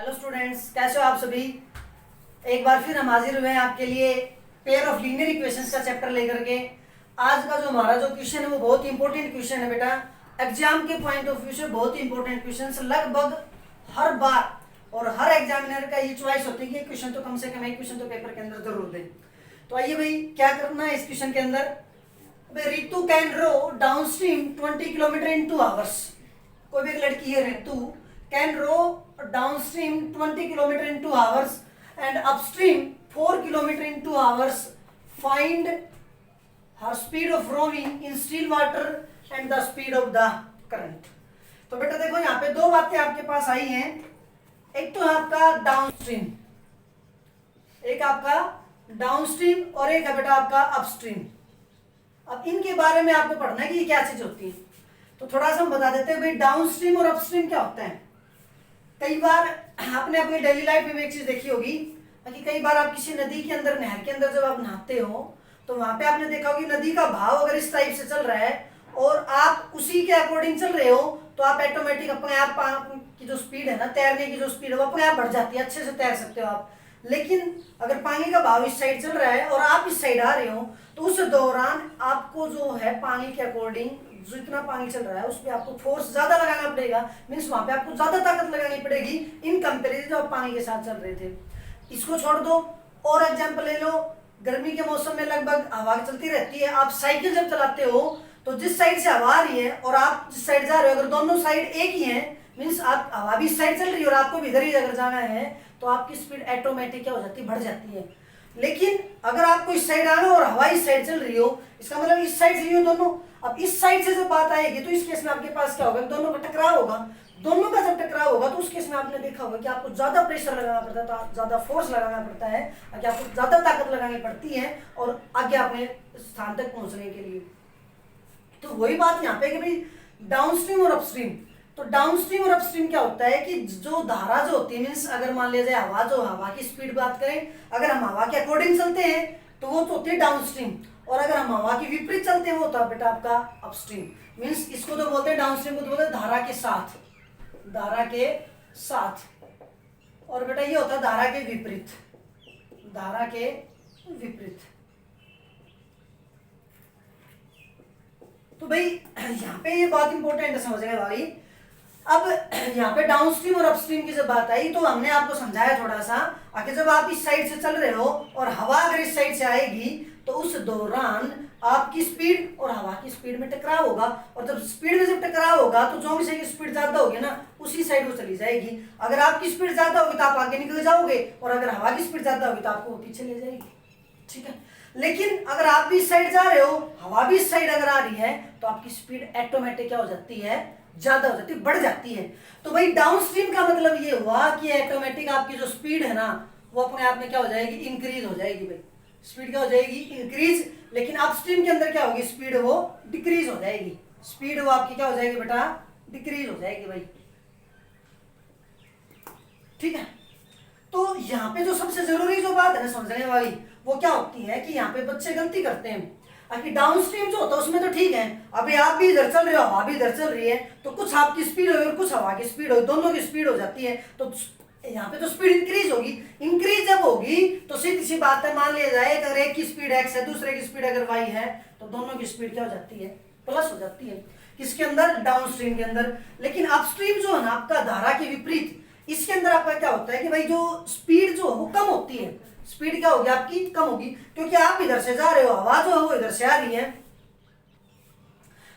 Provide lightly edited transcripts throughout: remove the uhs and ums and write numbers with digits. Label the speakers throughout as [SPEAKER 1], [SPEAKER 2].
[SPEAKER 1] Hello students, कैसे हो आप सभी। एक बार फिर हम हाजिर हुए हैं आपके लिए पेयर ऑफ लीनियर इक्वेशंस का चैप्टर लेकर के। आज का जो हमारा जो क्वेश्चन है वो बहुत इंपॉर्टेंट क्वेश्चन है बेटा। एग्जाम के पॉइंट ऑफ व्यू से बहुत इंपॉर्टेंट क्वेश्चन, लगभग हर बार और हर एग्जामिनर का ये चॉइस होती है कि क्वेश्चन तो कम से कम एक क्वेश्चन तो पेपर के अंदर जरूर दे। तो आइए भाई, क्या करना है इस क्वेश्चन के अंदर। Ritu can row downstream 20 kilometre in 2 hours. कोई भी एक लड़की है Ritu can row downstream 20 km in 2 hours and upstream 4 km in 2 hours. Find her speed of rowing in still water and the speed of the current. तो बेटा देखो, यहाँ पे दो बातें आपके पास आई हैं। एक तो है आपका डाउनस्ट्रीम, एक आपका डाउनस्ट्रीम और एक है बेटा आपका अपस्ट्रीम। अब इनके बारे में आपको पढ़ना है कि ये क्या चीज होती है। तो थोड़ा सा हम बता देते हैं भाई, डाउनस्ट्रीम और अपस्ट्रीम क्या होता है। कई बार आपने अपनी डेली लाइफ में एक चीज देखी होगी कि कई बार आप किसी नदी के अंदर, नहर के अंदर जब आप नहाते हो तो वहां पे आपने देखा होगी नदी का भाव अगर इस टाइप से चल रहा है और आप उसी के अकॉर्डिंग चल रहे हो तो आप ऑटोमेटिक अपने आप की जो स्पीड है ना, तैरने की जो स्पीड है वो अपने आप बढ़ जाती है, अच्छे से तैर सकते हो आप। लेकिन अगर पानी का भाव इस साइड चल रहा है और आप इस साइड आ रहे हो तो उस दौरान आपको जो है पानी के अकॉर्डिंग जितना पानी चल रहा है उस पर आपको फोर्स ज्यादा लगाना पड़ेगा। मीन्स वहां पे आपको ज्यादा ताकत लगानी पड़ेगी इन कंपेरिजन जो आप पानी के साथ चल रहे थे। इसको छोड़ दो, और एग्जांपल ले लो। गर्मी के मौसम में लगभग हवा चलती रहती है। आप साइकिल जब चलाते हो तो जिस साइड से हवा आ रही है और आप जिस साइड जा रहे हो, अगर दोनों साइड एक ही है, मीन्स आप हवा भी इस साइड चल रही है और आपको भी इधर ही अगर जाना है तो आपकी स्पीड ऑटोमेटिक क्या हो जाती है, बढ़ जाती है। लेकिन अगर आपको इस साइड आना और हवा इस साइड चल रही हो, इसका मतलब इस साइड से ही हो दोनों। अब इस साइड से जब बात आएगी तो इस केस में आपके पास क्या होगा, दोनों का टकराव होगा। दोनों का जब टकराव होगा तो उस केस में आपने देखा होगा कि आपको ज्यादा प्रेशर लगाना पड़ता है, ज्यादा फोर्स लगाना पड़ता है, कि आपको ज्यादा ताकत लगानी पड़ती है और आगे अपने स्थान तक पहुंचने के लिए। तो वही बात यहाँ पे कि भाई डाउनस्ट्रीम और अपस्ट्रीम। तो डाउनस्ट्रीम और अपस्ट्रीम क्या होता है कि जो धारा जो होती है, मीन्स अगर मान लिया जाए हवा, जो हवा की स्पीड बात करें, अगर हम हवा के अकॉर्डिंग चलते हैं तो वो तो होती है डाउनस्ट्रीम, और अगर हम हवा की विपरीत चलते हैं वो होता है बेटा आपका अपस्ट्रीम। मीन्स इसको तो बोलते हैं डाउनस्ट्रीम को तो बोलते हैं धारा के साथ, धारा के साथ, और बेटा ये होता है धारा के विपरीत, धारा के विपरीत। तो भाई यहाँ पे ये बात इंपॉर्टेंट है, समझ गए भाई। अब यहाँ पे डाउनस्ट्रीम और अपस्ट्रीम की जब बात आई तो हमने आपको समझाया थोड़ा सा कि जब आप इस साइड से चल रहे हो और हवा अगर इस साइड से आएगी तो उस दौरान आपकी स्पीड और हवा की स्पीड में टकराव होगा, और जब स्पीड में जब टकराव होगा तो जो भी स्पीड ज्यादा होगी ना उसी साइड वो चली जाएगी। अगर आपकी स्पीड ज्यादा होगी तो आप आगे निकल जाओगे, और अगर हवा की स्पीड ज्यादा होगी तो आपको पीछे ले जाएगी। ठीक है। लेकिन अगर आप भी इस साइड जा रहे हो, हवा भी इस साइड अगर आ रही है तो आपकी स्पीड ऑटोमेटिक क्या हो जाती है, ज्यादा हो जाती है, बढ़ जाती है। तो भाई डाउनस्ट्रीम का मतलब ये हुआ कि ऑटोमेटिक आपकी जो स्पीड है ना वो अपने आप में क्या हो जाएगी, इंक्रीज हो जाएगी। भाई स्पीड क्या हो जाएगी, इंक्रीज। लेकिन अपस्ट्रीम के अंदर क्या होगी, स्पीड वो डिक्रीज हो जाएगी। स्पीड वो आपकी क्या हो जाएगी बेटा, डिक्रीज हो जाएगी भाई। ठीक है। तो यहाँ पे जो सबसे जरूरी जो बात है ना समझने वाली वो क्या होती है कि यहाँ पे बच्चे गलती करते हैं कि डाउनस्ट्रीम जो होता है उसमें तो ठीक है, अभी आप भी इधर चल रहे हो, हवा भी इधर चल रही है, तो कुछ आपकी स्पीड होगी और कुछ हवा की स्पीड होगी, दोनों की स्पीड हो जाती है, तो यहाँ पे तो स्पीड इंक्रीज होगी। इंक्रीज जब होगी तो सीधी सी बात है, मान लिया जाए अगर एक की स्पीड x है, दूसरे की स्पीड अगर y है, तो दोनों की स्पीड क्या हो जाती है, प्लस हो जाती है। किसके अंदर, डाउनस्ट्रीम के अंदर। लेकिन अपस्ट्रीम जो है ना आपका धारा के विपरीत, इसके अंदर आपका क्या होता है कि भाई जो स्पीड जो है वो कम होती है। स्पीड क्या होगी आपकी, कम होगी, क्योंकि आप इधर से जा रहे हो, हवा जो है वो इधर से आ रही है।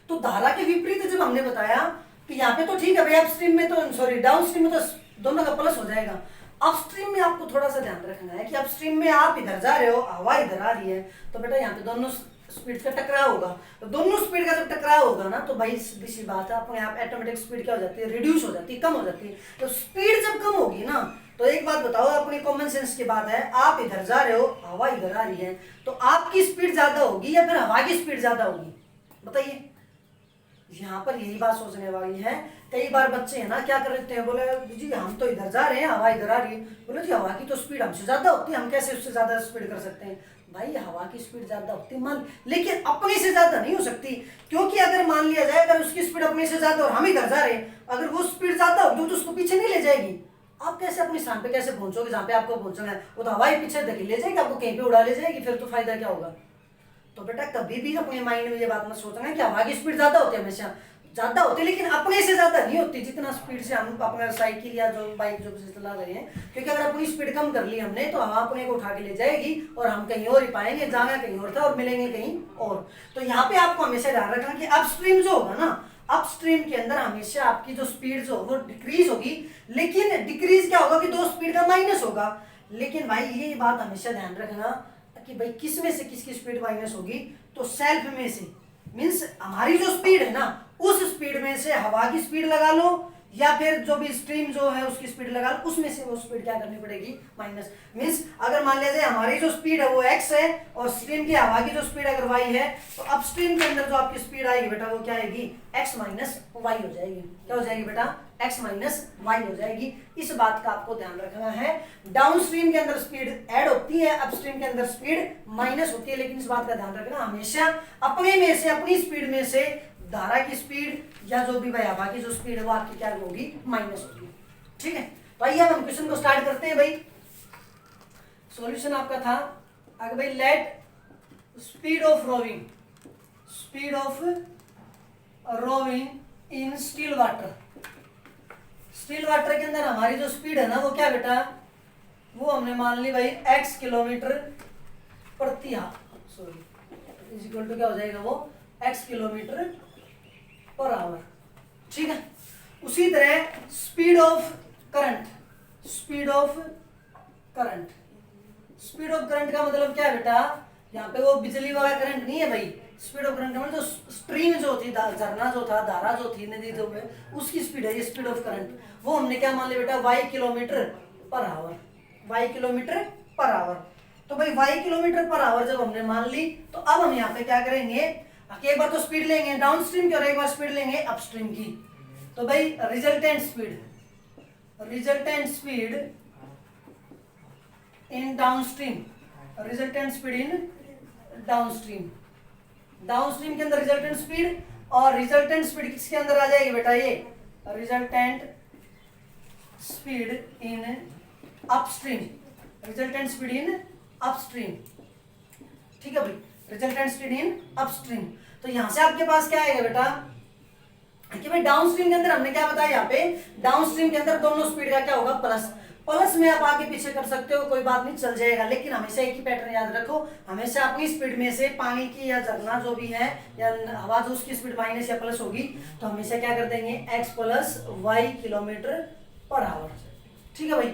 [SPEAKER 1] तो धारा के विपरीत जब हमने बताया कि यहाँ पे तो ठीक है भाई, अपस्ट्रीम में तो सॉरी डाउनस्ट्रीम में तो दोनों का प्लस हो जाएगा। अपस्ट्रीम में आपको थोड़ा सा ध्यान रखना है कि अपस्ट्रीम में आप इधर जा रहे हो, हवा इधर आ रही है, तो बेटा यहाँ पे दोनों स्पीड का टकराव होगा। तो दोनों स्पीड का जब टकराव होगा ना तो भाई सीधी सी बात है, अपने आप ऑटोमेटिक स्पीड क्या हो जाती है, रिड्यूस हो जाती है, कम हो जाती है। तो स्पीड जब कम होगी ना तो एक बात बताओ, अपनी कॉमन सेंस की बात है, आप इधर जा रहे हो, हवा इधर आ रही है, तो आपकी स्पीड ज्यादा होगी या फिर हवा की स्पीड ज्यादा होगी, बताइए। यहाँ पर यही बात सोचने वाली है। कई बार बच्चे है ना क्या कर लेते हैं, बोले जी हम तो इधर जा रहे हैं, हवा इधर आ रही है, बोले जी हवा की तो स्पीड हमसे ज्यादा होती है, हम कैसे उससे ज्यादा स्पीड कर सकते हैं। भाई हवा की स्पीड ज्यादा होती है मान, लेकिन अपने से ज्यादा नहीं हो सकती, क्योंकि अगर मान लिया जाए अगर उसकी स्पीड अपने से ज्यादा और हम इधर जा रहे हैं, अगर वो स्पीड ज्यादा होगी तो उसको पीछे नहीं ले जाएगी, आप कैसे अपने स्थान पे कैसे पहुंचोगे जहाँ पे आपको पहुंचना है? वो तो हवाई पीछे धकेल ले जाएगी, आपको कहीं पे उड़ा ले जाएगी, फिर तो फायदा क्या होगा? तो बेटा कभी भी अपने माइंड में ये बात मत सोचना कि हवा की स्पीड ज्यादा होती है, हमेशा ज्यादा होती है, लेकिन अपने से ज्यादा नहीं होती जितना स्पीड से हम अपना साइकिल या जो बाइक जो चला रहे हैं। क्योंकि अगर अपनी स्पीड कम कर ली हमने तो हवा अपने को उठा के ले जाएगी और हम कहीं और ही पाएंगे, जाना कहीं और था और मिलेंगे कहीं और। तो यहाँ पे आपको हमेशा ध्यान रखना कि अपस्ट्रीम जो होगा ना, अपस्ट्रीम के अंदर हमेशा आपकी जो स्पीड जो वो डिक्रीज होगी, लेकिन डिक्रीज क्या होगा कि दो स्पीड का माइनस होगा। लेकिन भाई ये बात हमेशा ध्यान रखना कि भाई किस में से किसकी स्पीड माइनस होगी, तो सेल्फ में से, मीन्स हमारी जो स्पीड है ना उस स्पीड में से हवा की स्पीड लगा लो या फिर जो भी स्ट्रीम जो है उसकी स्पीड लगा लो, उसमें से वो स्पीड क्या करनी पड़ेगी, माइनस। मीन्स अगर मान लीजिए हमारी जो स्पीड है वो x है और स्ट्रीम की हवा की जो स्पीड अगर y है, तो अपस्ट्रीम के अंदर जो आपकी स्पीड आएगी बेटा वो क्या आएगी, x माइनस वाई हो जाएगी। क्या हो जाएगी बेटा, x माइनस वाई हो जाएगी। इस बात का आपको ध्यान रखना है। डाउनस्ट्रीम के अंदर स्पीड ऐड होती है, अपस्ट्रीम के अंदर स्पीड माइनस होती है, लेकिन इस बात का ध्यान रखना हमेशा अपने में से, अपनी स्पीड में से धारा की स्पीड या जो भी भाई हवा की जो स्पीड है वो आपकी क्या होगी, माइनस होगी। ठीक है, तो आइए हम क्वेश्चन को स्टार्ट करते हैं। भाई सॉल्यूशन आपका था अगर भाई let speed of rowing, speed of rowing in still water, still water के अंदर हमारी जो स्पीड है ना वो क्या बेटा, वो हमने मान ली भाई x किलोमीटर प्रति सॉरी इज इक्वल टू क्या हो जाएगा वो x किलोमीटर पर आवर। ठीक है, उसी तरह speed of current, speed of current, speed of current का मतलब क्या है बेटा, यहाँ पे वो बिजली वाला करंट नहीं है भाई, स्पीड ऑफ करंट का मतलब जो स्ट्रीम जो थी, झरना जो था, धारा जो थी नदी जो है उसकी स्पीड है ये स्पीड ऑफ करंट। वो हमने क्या मान लिया बेटा, y kilometre per our, y kilometre per our. तो भाई y किलोमीटर पर आवर जब हमने मान ली, तो अब हम यहाँ पे क्या करेंगे, एक बार तो स्पीड लेंगे डाउनस्ट्रीम की और एक बार स्पीड लेंगे अपस्ट्रीम की। तो भाई resultant speed, resultant speed in downstream, resultant speed in downstream, downstream के अंदर रिजल्टेंट स्पीड, और रिजल्टेंट स्पीड किसके अंदर आ जाएगी बेटा, ये resultant speed in upstream, resultant speed in upstream. ठीक है भाई, रिजल्टेंट स्पीड इन अपस्ट्रीम। तो यहां से आपके पास क्या आएगा बेटा कि भाई डाउनस्ट्रीम के अंदर हमने क्या बताया, यहाँ पे डाउनस्ट्रीम के अंदर दोनों स्पीड का क्या होगा, प्लस। प्लस में आप आगे पीछे कर सकते हो, कोई बात नहीं, चल जाएगा, लेकिन हमेशा एक ही पैटर्न याद रखो, हमेशा अपनी स्पीड में से पानी की या झरना जो भी है या हवा जो उसकी स्पीड माइनस या प्लस होगी, तो हमेशा क्या कर देंगे, x plus Y kilometre per hour. ठीक है भाई,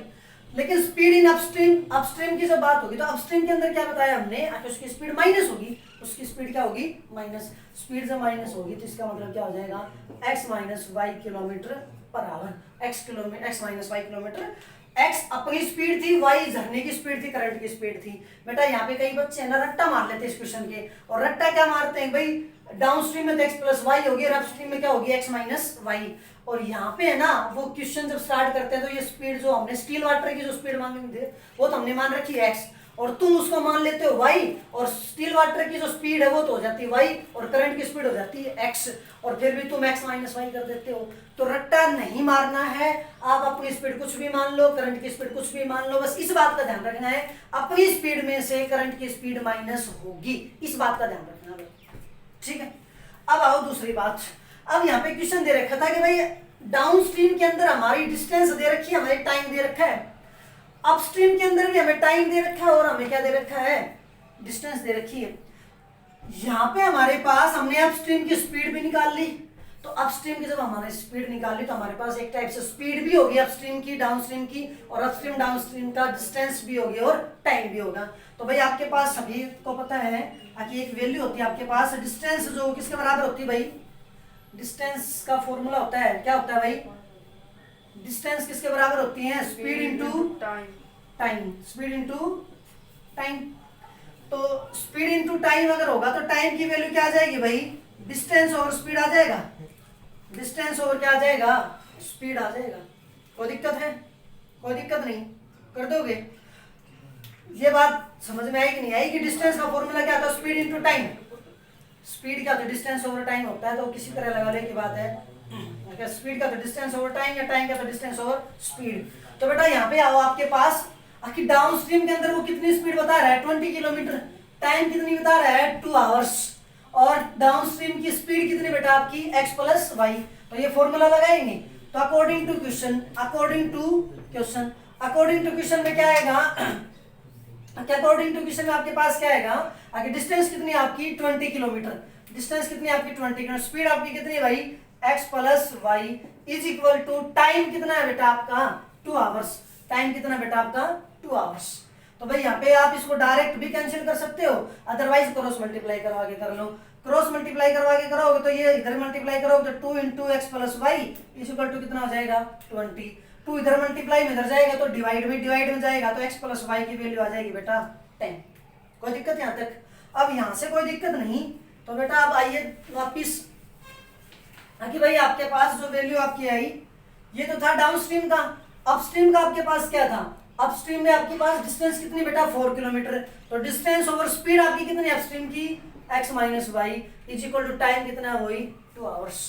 [SPEAKER 1] लेकिन स्पीड इन अपस्ट्रीम, अपस्ट्रीम की जब बात होगी तो अपस्ट्रीम के अंदर क्या बताया हमने, अगर उसकी स्पीड माइनस होगी, उसकी स्पीड क्या होगी, माइनस। स्पीड जब माइनस होगी तो इसका मतलब क्या हो जाएगा, x minus Y kilometre per hour, x kilometre, x minus Y kilometre. x अपनी स्पीड थी, y झरने की स्पीड थी, करंट की स्पीड थी। बेटा यहाँ पे कई बच्चे है ना रट्टा मार लेते हैं इस क्वेश्चन के, और रट्टा क्या मारते हैं भाई, डाउनस्ट्रीम में तो x प्लस वाई होगी और अपस्ट्रीम में क्या होगी, x माइनस वाई। और यहाँ पे है ना वो क्वेश्चन जब स्टार्ट करते हैं तो ये स्पीड जो हमने स्टील वाटर की जो स्पीड मांगी थी वो तो हमने मान रखी है x, और तुम उसको मान लेते हो y, और स्टील वाटर की जो स्पीड है वो तो हो जाती है y और करंट की स्पीड हो जाती है x, और फिर भी तुम x माइनस वाई कर देते हो। तो रट्टा नहीं मारना है, आप अपनी स्पीड कुछ भी मान लो, करंट की स्पीड कुछ भी मान लो, बस इस बात का ध्यान रखना है अपनी स्पीड में से करंट की स्पीड माइनस होगी, इस बात का ध्यान रखना है। ठीक है, अब आओ दूसरी बात। अब यहाँ पे क्वेश्चन दे रखा था कि भाई डाउनस्ट्रीम के अंदर हमारी डिस्टेंस दे रखी है, हमारी टाइम दे रखा है, अपस्ट्रीम के अंदर भी हमें टाइम दे रखा है और हमें क्या दे रखा है, डिस्टेंस दे रखी है। यहाँ पे हमारे पास हमने अपस्ट्रीम की स्पीड भी निकाल ली, तो अपस्ट्रीम की जब हमारे स्पीड निकाली तो हमारे पास एक टाइप से स्पीड भी होगी अपस्ट्रीम की, डाउनस्ट्रीम की, और अपस्ट्रीम डाउनस्ट्रीम का डिस्टेंस भी होगी और टाइम भी होगा। तो भाई आपके पास सभी को पता है कि एक वैल्यू होती है आपके पास, डिस्टेंस जो किसके बराबर होती है भाई, डिस्टेंस का फॉर्मूला होता है, क्या होता है भाई, डिस्टेंस किसके बराबर होती है, speed into time, speed into time. तो स्पीड इनटू टाइम अगर होगा तो टाइम की वैल्यू क्या आ जाएगी भाई, डिस्टेंस ओवर स्पीड आ जाएगा, डिस्टेंस ओवर क्या आ जाएगा, स्पीड आ जाएगा। कोई दिक्कत है, कोई दिक्कत नहीं, कर दोगे। ये बात समझ में आई कि नहीं आई कि डिस्टेंस का फॉर्मूला क्या था, स्पीड इनटू टाइम। स्पीड का तो डिस्टेंस ओवर टाइम होता है, तो किसी तरह लगा ले की बात है, स्पीड का तो डिस्टेंस ओवर टाइम या टाइम का तो डिस्टेंस ओवर स्पीड। तो बेटा यहाँ पे आओ, आपके पास आपकी डाउन स्ट्रीम के अंदर वो कितनी स्पीड बता रहा है 20 किलोमीटर, टाइम कितनी बता रहा है 2 आवर्स, और डाउन स्ट्रीम की स्पीड कितनी बेटा आपकी x प्लस वाई। तो ये फॉर्मूला लगाएंगे। तो अकॉर्डिंग टू क्वेश्चन में क्या आएगा, अकॉर्डिंग टू क्वेश्चन में आपके पास क्या आएगा, आगे डिस्टेंस कितनी है आपकी 20 किलोमीटर, डिस्टेंस कितनी है आपकी 20 किलोमीटर, स्पीड आपकी कितनी है भाई x plus Y is equal to time कितना है बेटा आपका 2 आवर्स, टाइम कितना बेटा आपका 2 आवर्स। तो भाई यहाँ पे आप इसको डायरेक्ट भी कैंसिल कर सकते हो, अदरवाइज क्रॉस मल्टीप्लाई करवा के कर लो। क्रॉस मल्टीप्लाई करवा के करोगे तो ये इधर मल्टीप्लाई करोगे तो 2 into X plus Y is equal to कितना हो जाएगा 20, 2 इधर मल्टीप्लाई में इधर जाएगा तो डिवाइड में जाएगा तो एक्स प्लस वाई की वैल्यू आ जाएगी बेटा 10। कोई दिक्कत यहाँ तक? अब यहाँ से कोई दिक्कत नहीं, तो बेटा अब आइए वापिस कि भाई आपके पास जो वैल्यू आपकी आई ये तो था डाउन स्ट्रीम का, अपस्ट्रीम का आपके पास क्या था, अपस्ट्रीम में आपके पास डिस्टेंस कितनी बेटा 4 किलोमीटर, तो डिस्टेंस ओवर स्पीड आपकी कितनी अपस्ट्रीम की x minus Y is equal to time कितना है वही 2 आवर्स।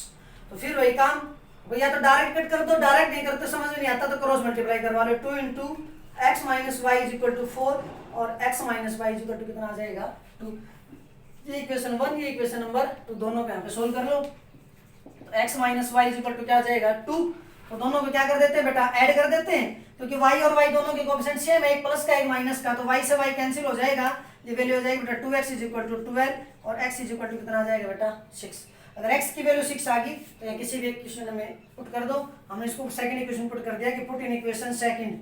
[SPEAKER 1] तो फिर वही काम भैया, तो डायरेक्ट कट कर दो, डायरेक्ट नहीं करते समझ में नहीं आता तो क्रॉस मल्टीप्लाई करवा लो, 2 into X minus Y is equal to 4 और x minus Y is equal to कितना आ जाएगा 2। ये इक्वेशन 1, ये इक्वेशन नंबर 2 दोनों को यहाँ पे सोल्व कर लो। तो x minus Y is equal to क्या आ जाएगा 2, तो दोनों को क्या कर देते हैं बेटा ऐड कर देते हैं, क्योंकि y और y दोनों के कोएफिशिएंट सेम है, एक प्लस का एक माइनस का, तो y से y कैंसिल हो जाएगा, ये वैल्यू हो जाएगी बेटा 2x इज इक्वल टू 12 और x इज इक्वल टू कितना आ जाएगा बेटा 6। अगर x की वैल्यू 6 आ गई तो यहाँ किसी भी इक्वेशन में पुट कर दो, हमने इसको सेकंड इक्वेशन पुट कर दिया कि put in equation second,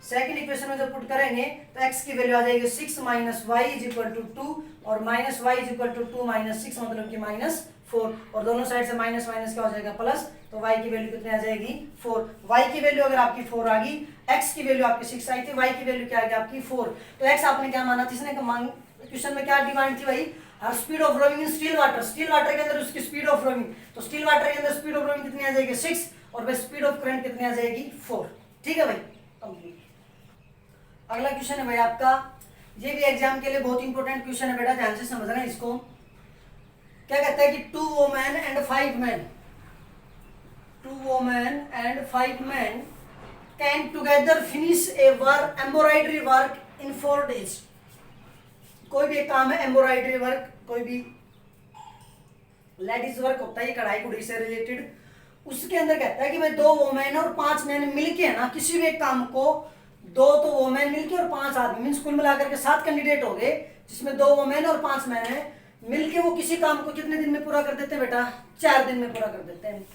[SPEAKER 1] second equation में जब पुट करेंगे तो x की वैल्यू आ जाएगी 6 minus Y is equal to 2 और minus Y is equal to 2 minus 6 मतलब कि माइनस 4, और दोनों साइड से माइनस माइनस क्या हो जाएगा प्लस, तो y की वैल्यू कितनी आ जाएगी 4। y की वैल्यू अगर आपकी 4 आ गई, x की वैल्यू आपकी 6 आई थी, y की वैल्यू क्या आ गई आपकी 4, तो x आपने क्या माना थी, इसने क्वेश्चन में क्या डिमांड थी भाई, हर speed of rowing in still water, still water के अंदर उसकी स्पीड ऑफ रोइंग, तो स्टील वाटर के अंदर स्पीड ऑफ रोइंग कितनी आ जाएगी 6 और भाई स्पीड ऑफ करंट कितनी आ जाएगी 4। ठीक है भाई, कंप्लीट। अगला क्वेश्चन है भाई आपका, ये भी एग्जाम के लिए बहुत इंपॉर्टेंट क्वेश्चन है बेटा, ध्यान से समझना इसको। क्या कहता है कि 2 women and 5 men can together finish A work, embroidery work in 4 days। कोई भी एक काम है एम्ब्रॉयडरी वर्क, कोई भी लेडीज वर्क होता है कढ़ाई कुढ़ाई से रिलेटेड, उसके अंदर कहता है कि भाई 2 वोमेन और 5 मैन मिलके है ना किसी भी एक काम को, 2 तो वोमेन मिलके और 5 आदमी, मीन्स कुल मिलाकर के 7 कैंडिडेट हो गए जिसमें 2 वोमेन और 5 मैन है, मिलके वो किसी काम को कितने दिन में पूरा कर देते हैं बेटा 4 दिन में पूरा कर देते हैं।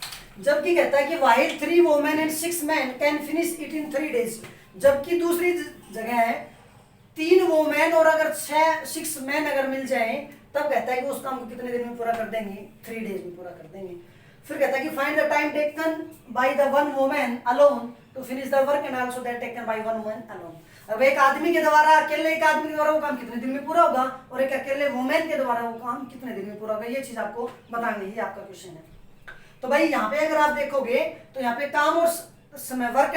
[SPEAKER 1] जबकि कहता है कि while 3 women and 6 men can finish it in 3 days, जबकि दूसरी जगह है 3 वोमेन और अगर 6 मैन अगर मिल जाए तब कहता है कि उस काम को कितने दिन में पूरा कर देंगे 3 days में पूरा कर देंगे। फिर कहता है कि find the time taken by the one woman alone to finish the work and also that taken by one woman alone. अब एक आदमी के द्वारा, अकेले एक आदमी के द्वारा वो काम कितने दिन में पूरा होगा और एक अकेले वोमेन के द्वारा वो काम कितने दिन में पूरा होगा, ये चीज आपको बतानी है, आपका क्वेश्चन है। तो भाई यहाँ पे अगर आप देखोगे तो यहाँ पे काम और समय, वर्क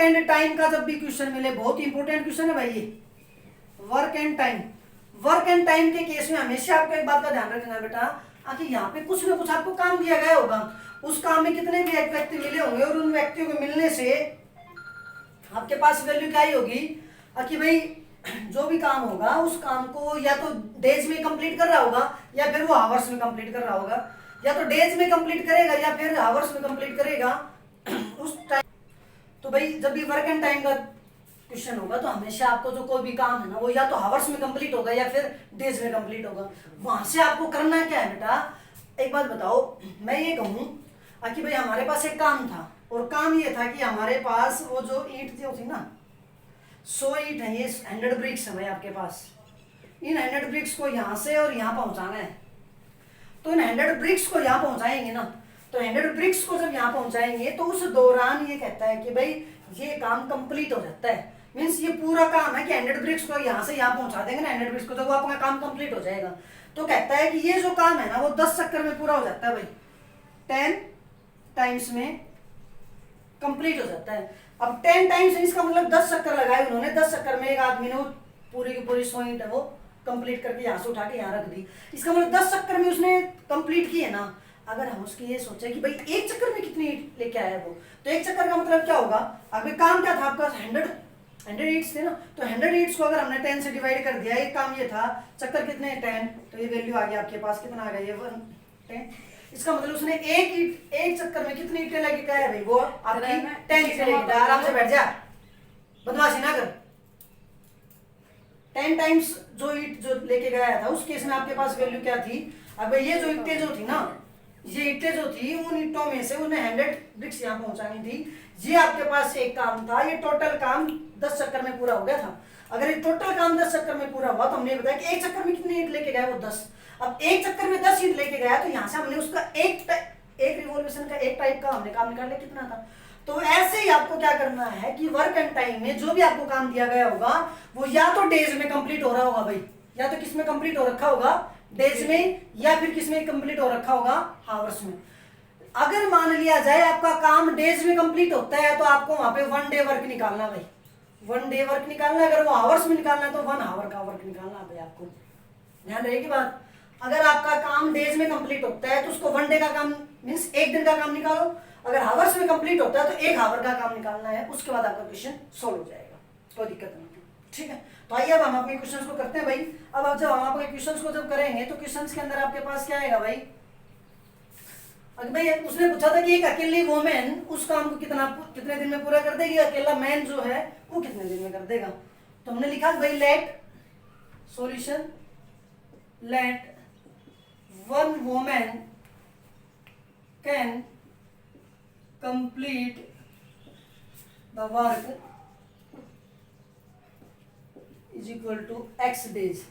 [SPEAKER 1] एंड टाइम का जब भी क्वेश्चन मिले, बहुत इंपॉर्टेंट क्वेश्चन है भाई ये, वर्क एंड टाइम के केस में हमेशा आपको एक बात का ध्यान रखना है बेटा, कि यहाँ पे कुछ ना कुछ आपको काम दिया गया होगा, उस काम में कितने भी व्यक्ति मिले होंगे और उन व्यक्तियों को मिलने से आपके पास वैल्यू क्या ही होगी, कि भाई जो भी काम होगा उस काम को या तो डेज में कंप्लीट कर रहा होगा या फिर वो आवर्स में कंप्लीट कर रहा होगा, या तो डेज में कंप्लीट करेगा या फिर आवर्स में कंप्लीट करेगा उस टाइम। तो भाई जब भी वर्क एंड टाइम का क्वेश्चन होगा तो हमेशा आपको जो कोई भी काम है ना वो या तो आवर्स में कंप्लीट होगा या फिर डेज में कंप्लीट होगा। वहां से आपको करना क्या है बेटा, एक बात बताओ, मैं ये कहूँ कि भाई हमारे पास एक काम था और काम ये था कि हमारे पास वो जो ईंट थी ना 100 ईंट है, ये 100 ब्रिक्स है भाई आपके पास, इन 100 ब्रिक्स को यहाँ से और यहाँ पहुँचाना है। तो इन 100 ब्रिक्स को यहाँ पहुँचाएंगे ना, तो 100 ब्रिक्स को जब यहाँ पहुँचाएंगे तो उस दौरान ये कहता है कि भाई ये काम कंप्लीट हो जाता है, मीन्स ये पूरा काम है कि 100 ब्रिक्स को यहाँ से यहाँ पहुँचा देंगे ना 100 ब्रिक्स को, तो वो अपना काम कंप्लीट हो जाएगा। तो कहता है कि ये जो काम है ना वो 10 चक्कर में पूरा हो जाता है भाई, 10 टाइम्स में कंप्लीट हो जाता है। अब 10 टाइम्स इसका मतलब 10 चक्कर लगाए उन्होंने, 10 चक्कर में एक आदमी ने वो पूरी की पूरी 100 ईंट है वो कंप्लीट करके यहाँ से उठा के यहाँ रख दी, इसका मतलब 10 चक्कर में उसने कंप्लीट की है ना। अगर हम उसकी ये सोचे कि भाई एक चक्कर में कितनी ईंट लेके आया वो, तो एक चक्कर का मतलब क्या होगा, अगर काम क्या था आपका 100 ईंट्स थे ना, तो 100 ईंट्स को अगर हमने 10 से डिवाइड कर दिया, एक काम ये था, चक्कर कितने 10, तो ये वैल्यू आ गया आपके पास, कितना आ गया ये 10। इसका मतलब उसने एक चक्कर में कितनी ईंटें लेके आया भाई, वो आपकी 10 ईंटें लेके आया। आराम से बैठ जा, बदमाशी ना कर। 10 टाइम्स जो ईंट जो लेके गया था, उस केस में आपके पास वैल्यू क्या थी, अब ये जो ईंटें जो थी ना, ये ईंटें जो थी, उन ईंटों में से उन्हें 100 ब्रिक्स यहाँ पहुंचानी थी। ये आपके पास एक काम था, ये टोटल काम 10 चक्कर में पूरा हो गया था। अगर ये टोटल काम 10 चक्कर में पूरा हुआ, तो हमने बताया कि एक चक्कर में कितनी ईंट लेके गया, वो 10। अब एक चक्कर में 10 ईंट लेके गया, तो यहाँ से हमने उसका एक रिवॉल्यूशन का एक टाइप का हमने काम निकाल लिया कितना था। तो ऐसे ही आपको क्या करना है कि वर्क एंड टाइम में जो भी आपको काम दिया गया होगा, वो या तो डेज में कंप्लीट हो रहा होगा भाई, या तो किस में कंप्लीट हो रखा होगा, डेज में, या फिर किस में कंप्लीट हो रखा होगा, आवर्स में। अगर मान लिया जाए आपका काम डेज में कंप्लीट होता है, तो आपको वहां पे 1 डे वर्क निकालना भाई, 1 डे वर्क निकालना। अगर वो आवर्स में निकालना है तो 1 आवर का वर्क निकालना भाई, आपको ध्यान रहेगी बात। अगर आपका काम डेज में कंप्लीट होता है, तो उसको 1 डे का काम मीन्स एक दिन का काम निकालो। अगर आवर्स में कंप्लीट होता है, तो 1 आवर का काम निकालना है। उसके बाद आपका क्वेश्चन सोल्व हो जाएगा, कोई दिक्कत नहीं है, ठीक है। तो आइए अब हम अपने क्वेश्चंस को करते हैं भाई। अब जब हम आपके क्वेश्चंस को जब करेंगे, तो क्वेश्चंस के अंदर आपके पास क्या आएगा भाई, अगर भाई उसने पूछा था कि एक अकेली वोमेन उस काम को कितने दिन में पूरा कर देगी, अकेला मैन जो है वो कितने दिन में कर देगा। तो हमने लिखा भाई let solution, let 1 women can complete the work is equal to x days.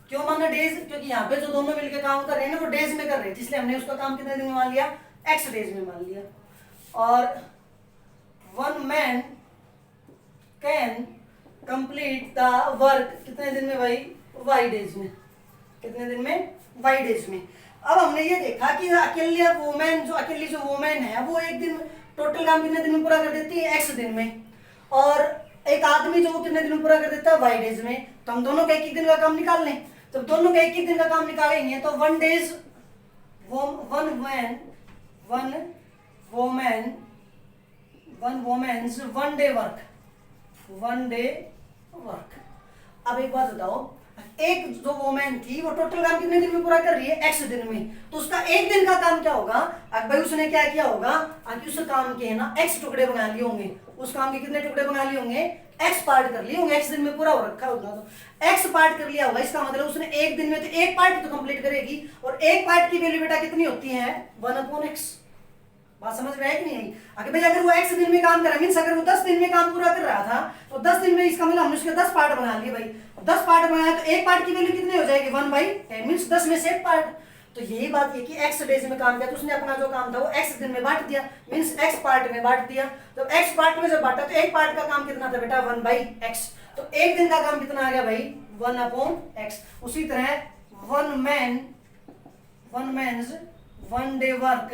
[SPEAKER 1] क्यों माना डेज, क्योंकि यहाँ पे जो दोनों मिलकर काम कर रहे हैं ना, वो डेज में कर रहे हैं, इसलिए हमने उसका काम कितने दिन में मान लिया, x डेज में मान लिया। और 1 man can complete the work कितने दिन में भाई, y डेज में, कितने दिन में, y डेज में। अब हमने ये देखा कि अकेली वोमेन है, वो एक दिन टोटल काम कितने दिन में पूरा कर देती है, x दिन में, और एक आदमी जो वो कितने दिन में पूरा कर देता है, y डेज में। तो हम दोनों का एक दिन का काम निकाल लें। जब दोनों का एक दिन का काम निकालेंगे, तो 1 days 1 women's 1 day work, 1 day work. अब एक बात बताओ, एक जो वोमेन थी वो टोटल काम कितने दिन में पूरा कर रही है, x दिन में, तो उसका एक दिन का काम क्या होगा। अब भाई उसने क्या किया होगा, उस काम के ना x टुकड़े बना लिए होंगे, उस काम के कितने टुकड़े बना लिए होंगे, x पार्ट कर लिए होंगे, x दिन में पूरा हो रखा होगा, तो x पार्ट कर लिया होगा। इसका मतलब उसने एक दिन में तो एक पार्ट तो कंप्लीट करेगी, और एक पार्ट की वैल्यू बेटा कितनी होती है, 1/x। बात समझ में है कि नहीं। आगे भाई अगर वो x दिन में काम कर रहा मीन्स अगर वो 10 दिन में काम पूरा कर रहा था, तो 10 दिन में, इसका मतलब हमने उसके 10 पार्ट बना लिए भाई। 10 पार्ट बनाया तो एक पार्ट की वैल्यू कितनी हो जाएगी, 1/10 मीन्स 10 में से एक पार्ट। तो यही बात है कि x डेज में काम किया, तो उसने अपना जो काम था वो x दिन में बांट दिया, मीन्स x पार्ट में बांट दिया। तो x पार्ट में जब बांटा, तो एक पार्ट का काम कितना था बेटा, 1/x। तो एक दिन का काम कितना आ गया भाई, 1/x। उसी तरह 1 man's 1 day work,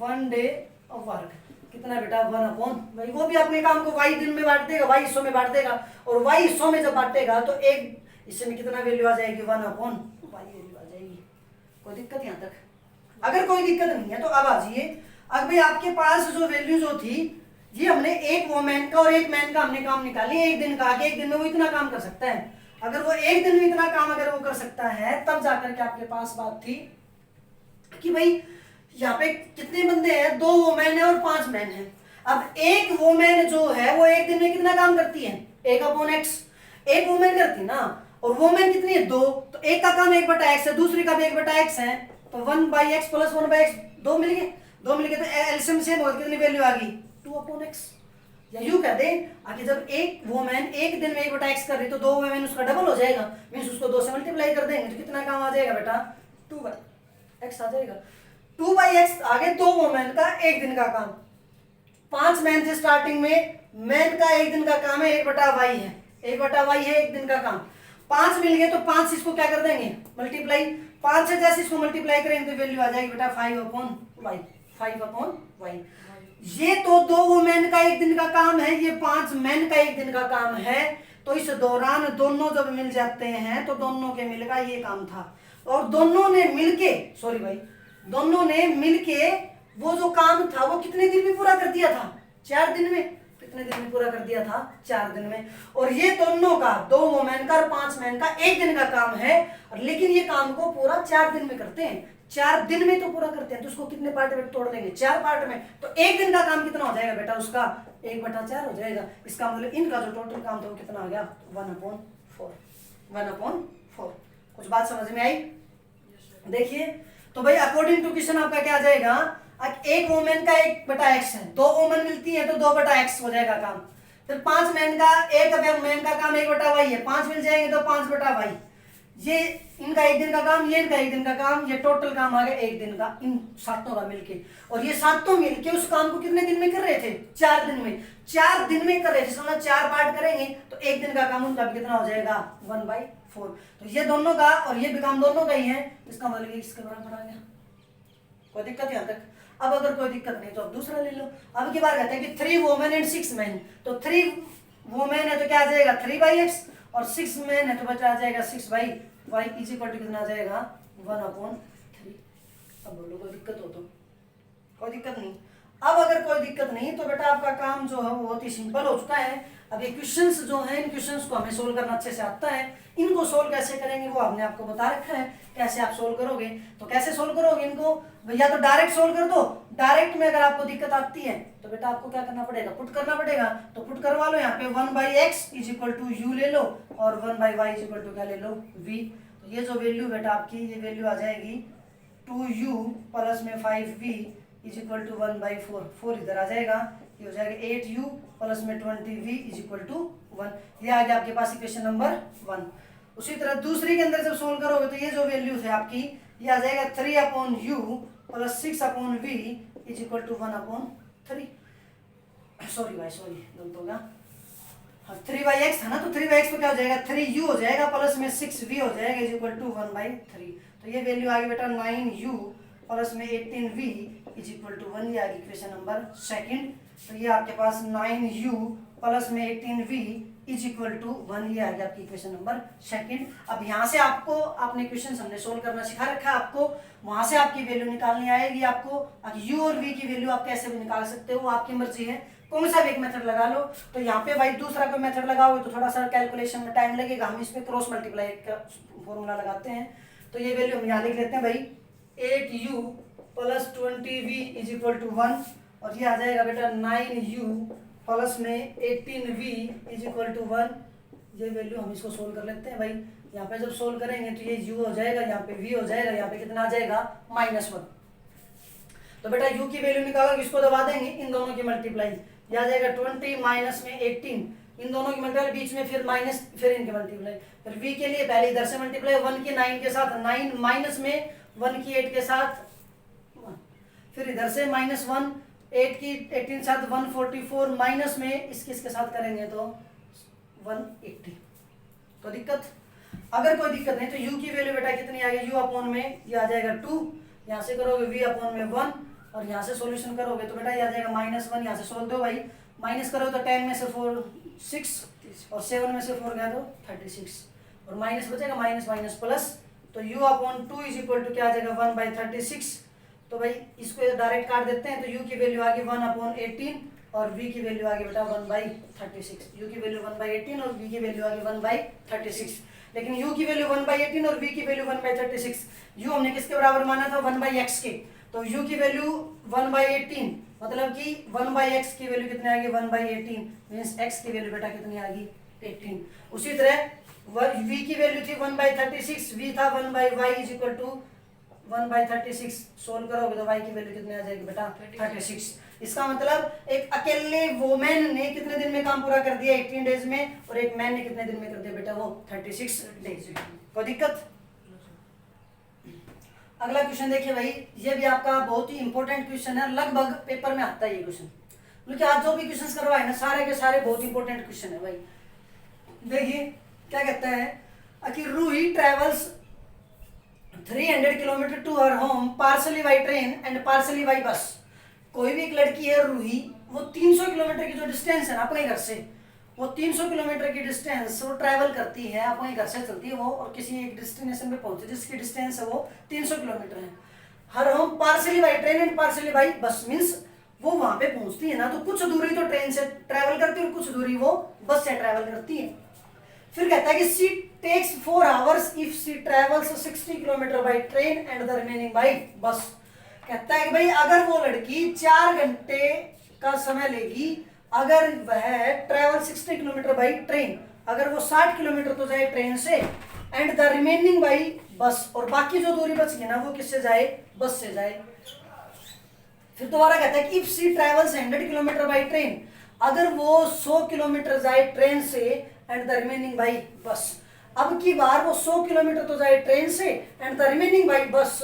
[SPEAKER 1] 1 day work कितना बेटा, 1/, भाई वो भी अपने काम को y दिन में बांट देगा, y हिस्सों में बांट देगा, और y हिस्सों में जब बांटेगा तो एक हिस्से में कितना वैल्यू आ जाएगी, 1/y वैल्यू आ जाएगी। कोई दिक्कत यहाँ तक? अगर कोई दिक्कत नहीं है तो अब आ जाइए। अब भाई आपके पास जो वैल्यू जो थी, ये हमने एक वोमेन का और एक मैन का हमने काम निकाली, एक दिन का, एक दिन में वो इतना काम कर सकता है। अगर वो एक दिन में इतना काम अगर वो कर सकता है, तब जाकर के आपके पास बात थी कि भाई यहाँ पे कितने बंदे हैं, 2 वोमेन है और 5 मैन है। अब एक वोमेन जो है वो एक दिन में कितना काम करती है, 1/x। एक वोमेन करती ना, और वोमेन कितनी है, 2, तो एक का काम 1/x है, दूसरी का भी 1/x है, तो 1/x प्लस 1/x 2 मिल गए, तो एलसीएम सेम हो, कितनी वैल्यू आ गई, 2/x। या यूं कह दे आगे, जब एक वोमेन एक दिन में 1/x कर रही, तो 2 वोमेन उसका डबल हो जाएगा, मीन्स उसको 2 से मल्टीप्लाई कर देंगे, तो कितना काम आ जाएगा बेटा, 2/x आ जाएगा। 2/x आगे 2 वोमेन का एक दिन का काम, 5 मैन थे स्टार्टिंग में, मैन का एक दिन का काम है 1/y है, 1/y है एक दिन का काम। 5 मिल गए तो 5 इसको क्या कर देंगे, मल्टीप्लाई, 5 से जैसे इसको मल्टीप्लाई करेंगे तो वैल्यू आ जाएगी बेटा 5/y, 5/y। ये तो 2 वोमेन का एक दिन का काम है, ये 5 मैन का एक दिन का काम है। तो इस दौरान दोनों जब मिल जाते हैं, तो दोनों के मिलकर ये काम था, और दोनों ने मिलके, सॉरी भाई, दोनों ने मिलके वो जो काम था वो कितने दिन में पूरा कर दिया था? 4 दिन में। कितने दिन में पूरा कर दिया था? 4 दिन में। और ये दोनों का, 2 वोमेन का और 5 मैन का 1 दिन का काम है, और लेकिन ये काम को पूरा 4 दिन में करते हैं। 4 दिन में तो पूरा करते हैं, तो उसको कितने पार्ट में तोड़ लेंगे? 4 पार्ट में। तो 1 दिन का काम कितना हो जाएगा बेटा? उसका 1/4 हो जाएगा। इसका मतलब इनका जो टोटल काम था वो कितना आ गया? 1/4। 1/4। कुछ बात समझ में आई? देखिए तो भाई अकॉर्डिंग टू क्वेश्चन आपका क्या आ जाएगा? एक वोमेन का 1/x है, 2 वोमेन मिलती है तो 2/x हो जाएगा काम। फिर 5 मैन का, एक मैन का काम 1/y है, 5 मिल जाएंगे तो 5/y। ये इनका 1 दिन का काम, ये इनका 1 दिन का काम, ये टोटल काम आ गया 1 दिन का, इन सातों का मिलके। और ये सातों मिलके उस काम को कितने दिन में कर रहे थे? 4 दिन में। 4 दिन में कर रहे थे, समझ 4 पार्ट करेंगे तो 1 दिन का काम उनका कितना हो जाएगा? 1/4। तो ये दोनों का और ये भी काम दोनों का ही है, इसका मतलब इसके बराबर आ गया। कोई दिक्कत यहाँ तक? अब अगर कोई दिक्कत नहीं तो अब दूसरा ले लो। अब की बार कहते हैं कि 3 वोमेन एंड 6 मैन। तो 3 वोमेन है तो क्या आ जाएगा? 3/x, और 6 मैन है तो बचा आ जाएगा 6/y इक्वल टू कितना आ जाएगा? 1/3। अब बोलो कोई दिक्कत हो तो? कोई दिक्कत नहीं। अब अगर कोई दिक्कत नहीं तो बेटा आपका काम जो है वो बहुत ही सिंपल हो चुका है। अब ये क्वेश्चंस जो हैं, इन क्वेश्चंस को हमें सोल्व करना अच्छे से आता है। इनको सोल्व कैसे करेंगे वो हमने आपको बता रखा है, कैसे आप सोल्व करोगे। तो कैसे सोल्व करोगे इनको? या तो डायरेक्ट सोल्व कर दो। डायरेक्ट में अगर आपको दिक्कत आती है तो बेटा आपको क्या करना पड़ेगा? पुट करना पड़ेगा। तो पुट करवा लो, यहाँ पे 1/x इक्वल टू u ले लो, और 1/y इक्वल टू क्या ले लो? v। तो ये जो वैल्यू बेटा आपकी, ये वैल्यू आ जाएगी 2u प्लस में 5v इक्वल टू 1/4। 4 इधर आ जाएगा, ये हो जाएगा 8u प्लस में 20v इक्वल टू 1। ये आ गया आपके पास इक्वेशन नंबर 1। उसी तरह दूसरी के अंदर जब सोल्व करोगे तो ये जो वैल्यू है आपकी, ये आ जाएगा 3/u plus 6/v equal to 1/3। Sorry भाई, सॉरी गलत होगा। हाँ 3/x था ना, तो 3/x पे क्या हो जाएगा? 3u हो जाएगा प्लस में 6v हो जाएगा इक्वल टू 1/3। तो ये वैल्यू आ गई बेटा 9u प्लस में 18v इक्वल टू 1। ये आ गई इक्वेशन नंबर 2। तो ये आपके पास 9u प्लस में 18v इक्वल टू 1। ये आ गया आपकी इक्वेशन नंबर 2। अब यहाँ से आपको आपने क्वेश्चन हमने सोल्व करना सिखा रखा है आपको, वहां से आपकी वैल्यू निकालनी आएगी आपको। अब u और v की वैल्यू आप कैसे भी निकाल सकते हो, आपकी मर्जी है, कौन सा भी एक मेथड लगा लो। तो यहाँ पे भाई दूसरा कोई मेथड लगाओगे तो थोड़ा सा कैलकुलेशन में टाइम लगेगा, हम इसमें क्रॉस मल्टीप्लाई का फॉर्मूला लगाते हैं। तो ये वैल्यू हम यहाँ लिख लेते हैं भाई 8u plus 20v equal to 1, और ये आ जाएगा बेटा 9u प्लस में 18v इक्वल टू 1। ये वैल्यू हम इसको सोल्व कर लेते हैं भाई। यहाँ पे जब सोल्व करेंगे तो ये u हो जाएगा, यहाँ पे v हो जाएगा, यहाँ पे कितना आ जाएगा? -1। तो बेटा u की वैल्यू निकालोगे, इसको दबा देंगे, इन दोनों की मल्टीप्लाई, ये आ जाएगा 20 माइनस में 18, इन दोनों की मल्टीप्लाई, बीच में फिर माइनस, फिर इनके मल्टीप्लाई। फिर v के लिए पहले इधर से मल्टीप्लाई, 1 की 9 के साथ 9 माइनस में 1 की 8 के साथ, फिर इधर से -1, 8 की 18 के साथ 144 माइनस में इसके साथ करेंगे तो 180। तो दिक्कत? अगर कोई दिक्कत नहीं तो u की वैल्यू बेटा कितनी आ गई? u अपॉन में ये आ जाएगा 2, यहाँ से करोगे v अपॉन में 1, और यहाँ से सॉल्यूशन करोगे तो बेटा ये आ जाएगा -1। यहाँ से सोल्व दो भाई, माइनस करो तो 10 में से 4 6, और 7 में से 4 गया तो 36, और माइनस बचेगा, माइनस माइनस प्लस, तो u अपॉन 2 इक्वल टू क्या आ जाएगा? 1/36। तो भाई इसको डायरेक्ट काट देते हैं, तो u की वैल्यू आ गई 1/18, और v की वैल्यू आ गई बेटा 1/36। u की वैल्यू 1/18 और v की वैल्यू आ गई 1/36। लेकिन u की वैल्यू 1/18 और v की वैल्यू 1/36, u हमने किसके बराबर माना था? 1/x के। तो u की वैल्यू 1/18, मतलब कि 1/x की वैल्यू कितनी आ गई? 1/18, मींस x की वैल्यू बेटा कितनी आ गई? 18। उसी तरह v की वैल्यू थी 1/36, v था 1/y इक्वल टू 1/36। सोल्व करोगे तो y की वैल्यू कितनी आ जाएगी बेटा? 36। इसका मतलब एक अकेले वोमेन ने कितने दिन में काम पूरा कर दिया? 18 डेज में, और एक मैन ने कितने दिन में कर दिया बेटा? वो 36 डेज में। कोई दिक्कत? अगला क्वेश्चन देखिए भाई, ये भी आपका बहुत ही इंपॉर्टेंट क्वेश्चन है, लगभग पेपर में आता है ये क्वेश्चन, क्योंकि आज जो भी क्वेश्चन करवाए ना सारे के सारे बहुत इंपॉर्टेंट क्वेश्चन है भाई। देखिए क्या कहता है कि Roohi travels 300 kilometre to her home partly by train and partly by bus. कोई भी एक लड़की है रूही, वो 300 किलोमीटर की जो डिस्टेंस है ना अपने घर से, वो 300 किलोमीटर की डिस्टेंस वो ट्रैवल करती है, अपने घर से चलती है वो, और किसी एक डेस्टिनेशन पे पहुंचती है जिसकी डिस्टेंस है वो 300 किलोमीटर है। हर home partly by train and partly by bus, means वो वहां पे पहुंचती है ना तो कुछ दूरी तो ट्रेन से ट्रेवल करती है और कुछ दूरी वो बस से ट्रेवल करती है। फिर कहता है कि she takes 4 hours if C travels 60 kilometre by train and the remaining by bus. कहता है कि भाई अगर वो लड़की 4 घंटे का समय लेगी अगर वह ट्रेवल 60 किलोमीटर बाई ट्रेन, अगर वो 60 किलोमीटर तो जाए ट्रेन से, एंड द रिमेनिंग बाई बस, और बाकी जो दूरी बच गई ना वो किससे जाए, बस से जाए। फिर दोबारा कहता है कि if C travels 100 kilometre by train, अगर वो 100 किलोमीटर जाए ट्रेन से एंड द रिमेनिंग बाई बस, अब की बार वो 100 किलोमीटर तो जाए ट्रेन से and the remaining by bus,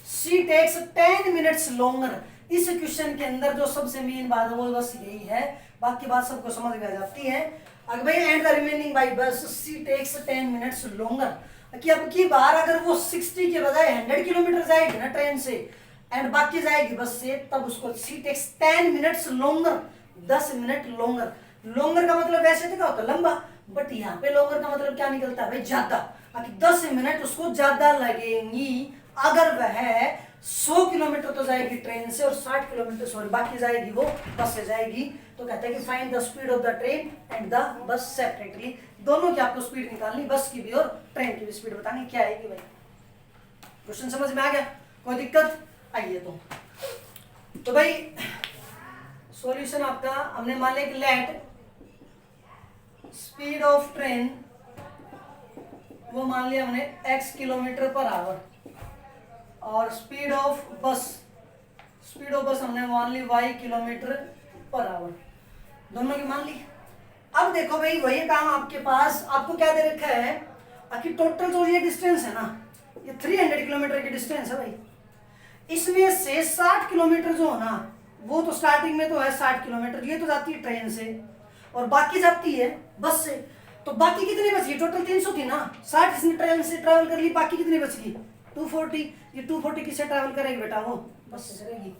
[SPEAKER 1] C takes 10 minutes longer. इस क्वेश्चन के अंदर जो सबसे मेन बात है वो बस यही है, बाकी बात सबको समझ में आ जाती है। अगर भाई and the remaining by bus C takes 10 minutes longer, कि अब की बार अगर वो 60 के बजाय 100 किलोमीटर जाएगी ना ट्रेन से एंड बाकी जाएगी बस से, तब उसको she takes 10 minutes longer, 10 minute longer. Longer का मतलब वैसे तो क्या होता है, लंबा, बट यहाँ पे लॉन्गर का मतलब क्या निकलता है भाई, ज्यादा। 10 मिनट उसको ज्यादा लगेंगी अगर वह 100 किलोमीटर तो जाएगी ट्रेन से और 60 किलोमीटर सॉरी बाकी जाएगी वो बस से जाएगी। तो कहते हैं कि find the speed of the train and the bus separately, दोनों की आपको स्पीड निकालनी, बस की भी और ट्रेन की भी स्पीड बतानी क्या आएगी भाई। क्वेश्चन समझ में आ गया, कोई दिक्कत? आइए तो भाई सॉल्यूशन आपका हमने मान लिया कि लेट स्पीड ऑफ ट्रेन वो मान लिया हमने x किलोमीटर पर आवर, और स्पीड ऑफ बस हमने मान ली y किलोमीटर पर आवर, दोनों की मान ली। अब देखो भाई वही काम आपके पास, आपको क्या दे रखा है कि टोटल जो ये डिस्टेंस है ना ये 300 किलोमीटर की डिस्टेंस है भाई, इसमें से 60 किलोमीटर जो है ना वो तो स्टार्टिंग में तो है 60 किलोमीटर, ये तो जाती है ट्रेन से और बाकी जाती है बस से, तो बाकी कितनी बची, टोटल 300 थी ना, 60 इसने ट्रेन से ट्रैवल कर ली, बाकी कितनी बच गई 240। ये 240 किससे ट्रैवल करेगी बेटा, वो बस से करेगी।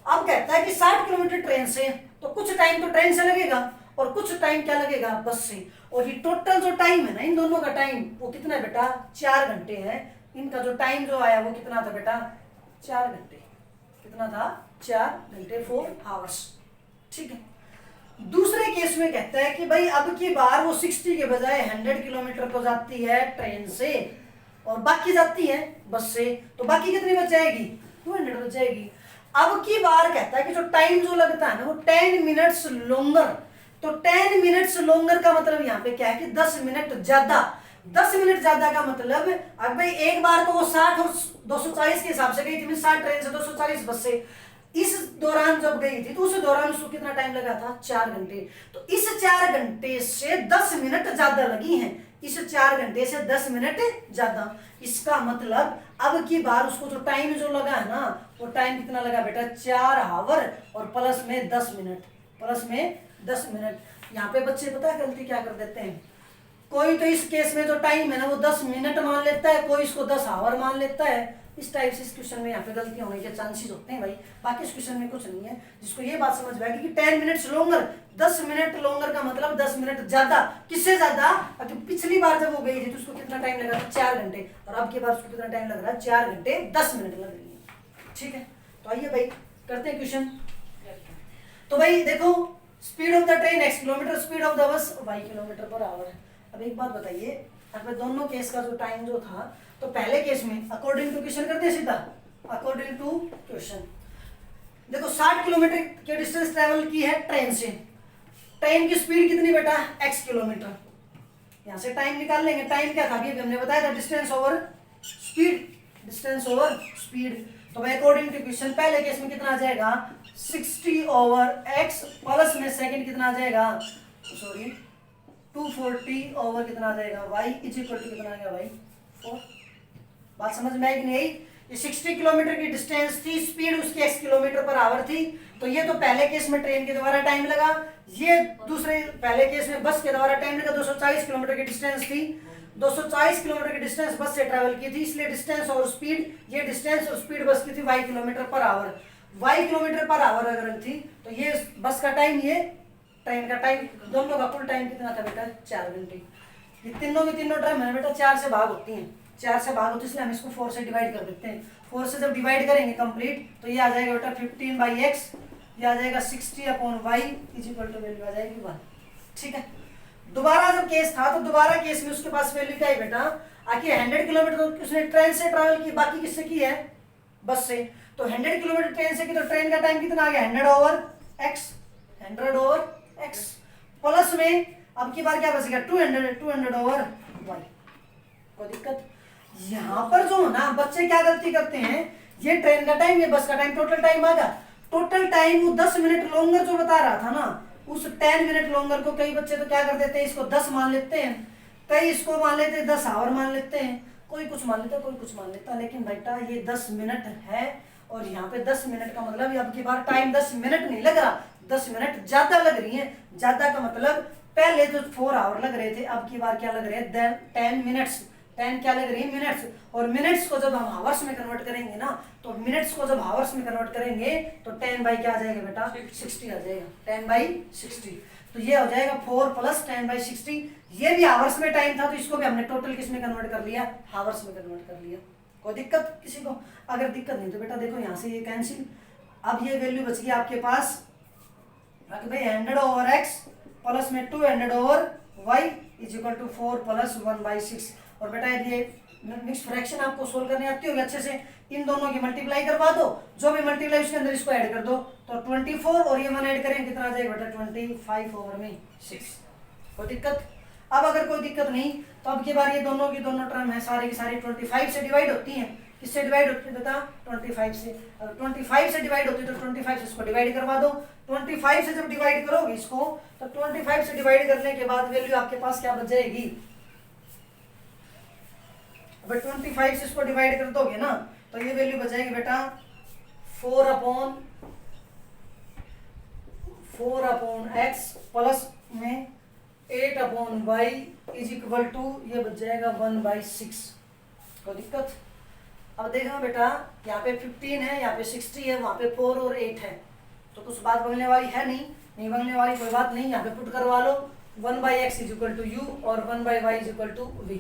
[SPEAKER 1] अब कहता है कि 60 किलोमीटर ट्रेन से, तो कुछ टाइम तो ट्रेन से लगेगा और कुछ टाइम क्या लगेगा बस से, और ये टोटल जो टाइम है ना इन दोनों का टाइम वो कितना है बेटा, 4 घंटे है। इनका जो टाइम जो आया वो कितना था बेटा, 4 घंटे, कितना था 4 घंटे 4 आवर्स, ठीक है। दूसरे केस में कहता है कि भाई अब की बार वो 60 के बजाय 100 किलोमीटर तो जाती है ट्रेन से और बाकी जाती है बस से, तो बाकी कितनी बच जाएगी, 200 बच जाएगी। अब की बार कहता है कि जो टाइम जो लगता है ना वो 10 मिनट्स लॉन्गर, तो 10 मिनट्स लॉन्गर का मतलब यहाँ पे क्या है कि 10 मिनट ज्यादा। 10 मिनट ज्यादा का मतलब अब भाई एक बार तो वो 60 और 240 के हिसाब से गई थी, 60 ट्रेन से 240 बस से, इस दौरान जब गई थी तो उस दौरान उसको कितना टाइम लगा था, 4 घंटे। तो इस 4 घंटे से 10 मिनट ज्यादा लगी हैं, इस 4 घंटे से 10 मिनट ज्यादा। इसका मतलब अब की बार उसको जो टाइम जो लगा है ना वो टाइम कितना लगा बेटा, 4 आवर और प्लस में 10 मिनट, प्लस में 10 मिनट। यहाँ पे बच्चे पता है गलती क्या कर देते हैं, कोई तो इस केस में जो टाइम है ना वो 10 मिनट मान लेता है, कोई इसको 10 आवर मान लेता है। इस टाइप से इस क्वेश्चन में यहाँ पे गलती होने के चांसेस होते हैं भाई, बाकी इस क्वेश्चन में कुछ नहीं है। जिसको ये बात समझ में आएगी कि 10 मिनट्स लॉन्गर, 10 मिनट लॉन्गर का मतलब 10 मिनट ज्यादा, किससे ज्यादा, पिछली बार जब वो गई थी तो उसको कितना टाइम लगा था, 4 घंटे, और अब की बार उसको कितना टाइम लग रहा है, 4 घंटे 10 मिनट लग रही है, ठीक है। तो आइए भाई करते हैं क्वेश्चन। तो भाई देखो speed of the train x kilometre, speed of the bus y kilometre per our. अब एक बात बताइए, अगर दोनों केस का जो टाइम जो था, तो पहले केस में अकॉर्डिंग टू क्वेश्चन करते हैं सीधा, अकॉर्डिंग टू क्वेश्चन। देखो 60 किलोमीटर के डिस्टेंस ट्रेवल की है ट्रेन से, ट्रेन की स्पीड कितनी बेटा, x किलोमीटर। यहां से टाइम निकाल लेंगे, टाइम क्या था अभी हमने बताया था, distance over speed, distance over speed. तो भाई अकॉर्डिंग टू क्वेश्चन पहले केस में कितना आ जाएगा, 60 ओवर x प्लस में सेकंड कितना आ जाएगा, सॉरी 240 ओवर कितना आ जाएगा y इज इक्वल टू कितना आ गया भाई 4। बात समझ में आई कि नहीं? ये 60 किलोमीटर की डिस्टेंस थी, स्पीड उसकी x किलोमीटर पर आवर थी, तो ये तो पहले केस में ट्रेन के द्वारा टाइम लगा, ये दूसरे पहले केस में बस के द्वारा टाइम लगा। 240 किलोमीटर की डिस्टेंस थी, 240 किलोमीटर की डिस्टेंस बस से ट्रेवल की थी, इसलिए डिस्टेंस और स्पीड, ये डिस्टेंस और स्पीड बस की थी y kilometre per our. y kilometre per our अगर थी तो ये बस का टाइम, ये ट्रेन का टाइम, दोनों का कुल टाइम कितना था बेटा, 4 घंटे। ये तीनों की तीनों टाइम है बेटा 4 से भाग होती हैं, 4 से भाग होती है, इसलिए हम इसको 4 से डिवाइड कर देते हैं। 4 से जब डिवाइड करेंगे कंप्लीट तो ये आ जाएगा बेटा 15/x, ये आ जाएगा 60/y is equal to value आ जाएगी 1। ठीक है, दोबारा जब केस था तो दोबारा केस में उसके पास वैल्यू क्या है बेटा, आखिर 100 किलोमीटर तो उसने ट्रेन से ट्रैवल की, बाकी किससे की है, बस से। तो 100 किलोमीटर ट्रेन से की तो ट्रेन का टाइम कितना आ गया 100/x, 100/x प्लस में अब की बार क्या बचेगा 200/y। कोई दिक्कत? यहाँ पर जो ना बच्चे क्या गलती करते हैं, ये ट्रेन का टाइम, ये बस का टाइम, टोटल टाइम आ गया, टोटल टाइम वो 10 मिनट लॉन्गर जो बता रहा था ना, उस 10 मिनट लॉन्गर को कई बच्चे तो क्या कर देते हैं, इसको 10 मान लेते हैं, कई इसको मान लेते हैं 10 आवर मान लेते हैं, कोई कुछ मान लेता है, कोई कुछ मान लेता है, लेकिन बेटा ये 10 मिनट है और यहाँ पे 10 मिनट का मतलब अब की बार टाइम 10 मिनट नहीं लग रहा, 10 मिनट ज्यादा लग रही है। ज्यादा का मतलब पहले तो 4 आवर लग रहे थे, अब की बार क्या लग रहे हैं 10 मिनट्स, 10 क्या लग रही है मिनट्स, और मिनट्स को जब हम आवर्स में कन्वर्ट करेंगे ना, तो मिनट्स को जब आवर्स में कन्वर्ट करेंगे तो 10 क्या आ जाएगा बेटा 60 आ जाएगा, 10/60। तो ये हो जाएगा 4 + 10/60। ये भी आवर्स में टाइम था तो इसको भी हमने टोटल किस में कन्वर्ट कर लिया, आवर्स में कन्वर्ट कर लिया। कोई दिक्कत किसी को? अगर दिक्कत नहीं तो बेटा देखो यहाँ से ये कैंसिल, अब ये वैल्यू बच गई आपके पास भाई 100/x प्लस में 200/y इज इक्वल टू 4 + 1/6। और बेटा यदि ये मिक्स फ्रैक्शन आपको सोल्व करने आती होगी अच्छे से, इन दोनों की मल्टीप्लाई करवा दो, जो भी मल्टीप्लाई उसके अंदर इसको ऐड कर दो, तो 24 और ये 1 ऐड करें कितना आ जाएगा बेटा 25/6। कोई दिक्कत? अब अगर कोई दिक्कत नहीं तो अब की बार ये दोनों की दोनों टर्म है सारी की सारी 25 से डिवाइड होती हैं। किससे डिवाइड होती है बेटा 25 से। अगर 25 से डिवाइड होती है तो 25 से इसको डिवाइड करवा दो। 25 से जब डिवाइड करोगे इसको तो 25 से डिवाइड करने के बाद वैल्यू आपके पास क्या बच जाएगी, अगर 25 से इसको डिवाइड कर दोगे ना तो ये वैल्यू बच जाएगी बेटा 4/x प्लस में 8/y इज इक्वल टू ये बच जाएगा 1/6। कोई दिक्कत? अब देखना बेटा यहाँ पे 15 है, यहाँ पे 60 है, वहाँ पे 4 और 8 है, तो कुछ बात बनने वाली है नहीं बनने वाली कोई बात नहीं, यहाँ पे पुट करवा लो 1/x is equal to u और 1/y is equal to v।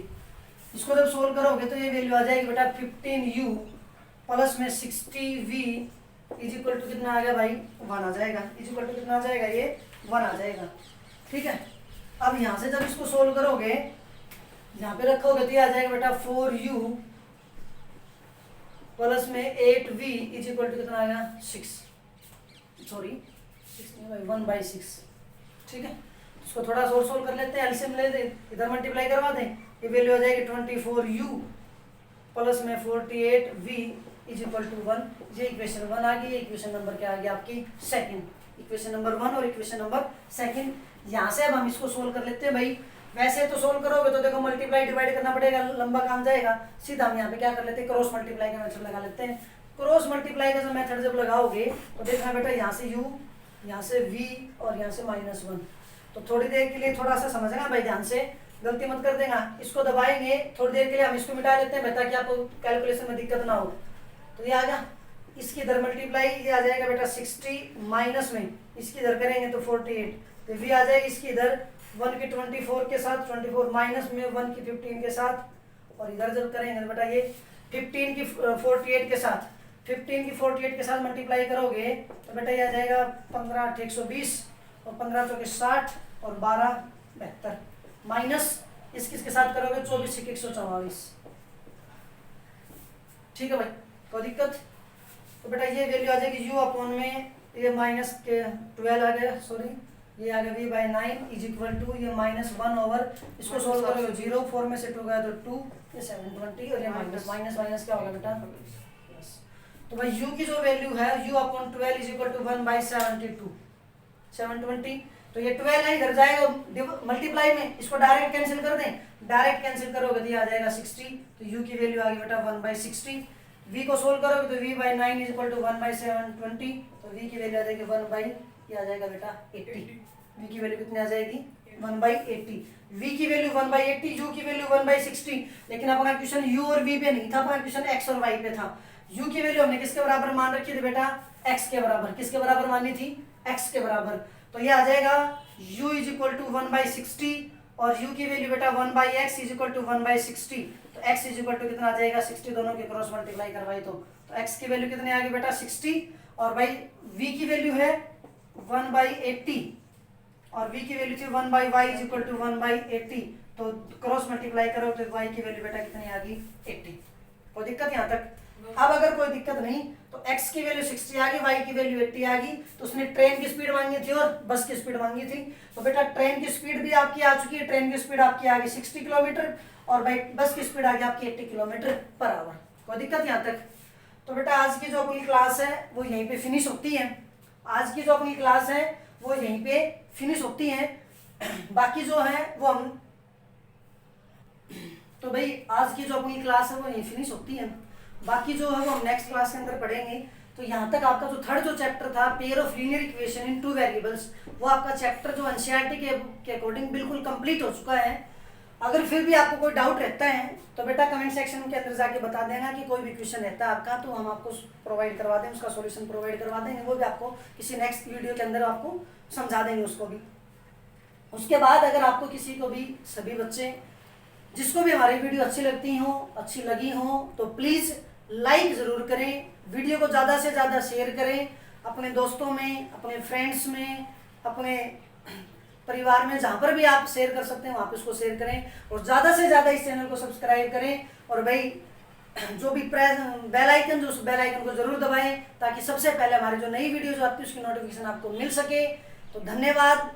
[SPEAKER 1] इसको जब सोल्व करोगे तो ये वैल्यू आ जाएगी बेटा 15u प्लस में 60v इज इक्वल टू कितना आ गया भाई 1 आ जाएगा, इज इक्वल टू कितना आ जाएगा ये 1 आ जाएगा। ठीक है, अब यहाँ से जब इसको सोल्व करोगे यहाँ पे रखोगे तो ये आ जाएगा बेटा 4u प्लस में 8v इज इक्वल टू कितना आएगा 1/6। ठीक है, इसको थोड़ा सा और सोल्व कर लेते हैं, एलसीएम ले दे, इधर मल्टीप्लाई करवा दें, ये वैल्यू आ जाएगी 24u प्लस में 48v इज इक्वल टू 1। ये इक्वेशन 1 आ गई, इक्वेशन नंबर क्या आ गया आपकी सेकंड, इक्वेशन नंबर 1 और इक्वेशन नंबर सेकंड। यहाँ से अब हम इसको सोल्व कर लेते हैं भाई। वैसे तो सोल्व करोगे तो देखो मल्टीप्लाई डिवाइड करना पड़ेगा, लंबा काम जाएगा, सीधा हम यहाँ पे क्या कर लेते हैं क्रॉस मल्टीप्लाई का मेथड लगा लेते हैं। क्रॉस मल्टीप्लाई का जो मेथड जब लगाओगे तो देखना बेटा यहाँ से u, यहाँ से v और यहाँ से -1। तो थोड़ी देर के लिए थोड़ा सा समझना भाई, ध्यान से गलती मत कर देना, इसको दबाएंगे थोड़ी देर के लिए, हम इसको मिटा लेते हैं ताकि आपको कैलकुलेशन में दिक्कत ना हो। तो ये आ गया, इसकी इधर मल्टीप्लाई ये आ जाएगा बेटा 60 माइनस में इसकी इधर करेंगे तो 48, तो v आ जाएगी इसकी इधर 1 की 24 के साथ, 24 माइनस में 1 की 15 के साथ, और इधर जब करेंगे तो बेटा ये 15 की 48 के साथ, 15 की 48 के साथ मल्टीप्लाई करोगे तो बेटा ये आ जाएगा 15 8 120 और 15 चौके 60 और 12 72 माइनस इसके साथ करोगे 24 144। ठीक है भाई, कोई दिक्कत? तो बेटा ये वैल्यू आ जाएगी u अपॉन में ये माइनस के 12 आ गया, सॉरी ये आ गया v/9 इज इक्वल टू ये -1 ओवर, इसको सोल्व करोगे 0, 4 में से 2 गया तो 2, ये 720 और ये माइनस क्या होगा बेटा प्लस। तो भाई u की जो वैल्यू है u upon 12 is equal to 1/72 720। तो ये 12 है इधर जाएगा मल्टीप्लाई में, इसको डायरेक्ट कैंसिल कर दें, डायरेक्ट कैंसिल करोगे तो ये आ जाएगा 60, तो u की वैल्यू आ गई बेटा 1/60। v को सोल्व करोगे तो v/9 इज इक्वल टू 1/720, तो v की वैल्यू आ जाएगी 1 ये आ जाएगा बेटा 80। v की वैल्यू कितनी आ जाएगी 1/80। v की वैल्यू 1/80, u की वैल्यू 1/60, लेकिन अपना क्वेश्चन u और v पे नहीं था, अपना क्वेश्चन x और y पे था। u की वैल्यू हमने किसके बराबर मान रखी थी बेटा x के बराबर, किसके बराबर मानी थी x के बराबर, तो ये आ जाएगा u इज इक्वल टू 1/60 और u की वैल्यू बेटा 1/x इज इक्वल टू 1/60, तो x इज इक्वल टू कितना आ जाएगा 60, दोनों के क्रॉस मल्टीप्लाई करवाई तो तो x की वैल्यू कितनी आ गई बेटा 60, और भाई v की वैल्यू है 1/80 और v की वैल्यू थी 1/y इज इक्वल टू 1/80, तो क्रॉस मल्टीप्लाई करो तो y की वैल्यू बेटा कितनी आ गई 80। कोई दिक्कत यहाँ तक? अब अगर कोई दिक्कत नहीं तो x की वैल्यू 60 आ गई, y की वैल्यू 80 आ गई, तो उसने ट्रेन की स्पीड मांगी थी और बस की स्पीड मांगी थी। तो बेटा ट्रेन की स्पीड भी आपकी आ चुकी है, ट्रेन की स्पीड आपकी आ गई 60 किलोमीटर और भाई बस की स्पीड आ गई आपकी 80 किलोमीटर पर आवर। कोई दिक्कत यहाँ तक? तो बेटा आज की जो अपनी क्लास है वो यहीं पे फिनिश होती है। आज की जो अपनी क्लास है वो यहीं पे फिनिश होती है। बाकी जो है वो हम, तो भाई आज की जो अपनी क्लास है वो यहीं फिनिश होती है। बाकी जो है वो हम नेक्स्ट क्लास के अंदर पढ़ेंगे। तो यहाँ तक आपका जो थर्ड जो चैप्टर था pair of linear equation in two variables, वो आपका चैप्टर जो एनसीईआरटी के अकॉर्डिंग बिल्कुल कंप्लीट हो चुका है। अगर फिर भी आपको कोई डाउट रहता है तो बेटा कमेंट सेक्शन के अंदर जाके बता देना कि कोई भी क्वेश्चन रहता है आपका, तो हम आपको प्रोवाइड करवा दें, उसका सॉल्यूशन प्रोवाइड करवा देंगे। वो भी आपको किसी नेक्स्ट वीडियो के अंदर आपको समझा देंगे उसको भी। उसके बाद अगर आपको किसी को भी, सभी बच्चे जिसको भी हमारी वीडियो अच्छी लगती हो, अच्छी लगी हो, तो प्लीज़ लाइक ज़रूर करें, वीडियो को ज़्यादा से ज़्यादा शेयर करें अपने दोस्तों में, अपने फ्रेंड्स में, अपने परिवार में, जहाँ पर भी आप शेयर कर सकते हैं वहाँ पे उसको शेयर करें, और ज़्यादा से ज़्यादा इस चैनल को सब्सक्राइब करें। और भाई जो भी बेल आइकन, जो उस बेल आइकन को ज़रूर दबाएं ताकि सबसे पहले हमारी जो नई वीडियो जो आती है उसकी नोटिफिकेशन आपको मिल सके। तो धन्यवाद।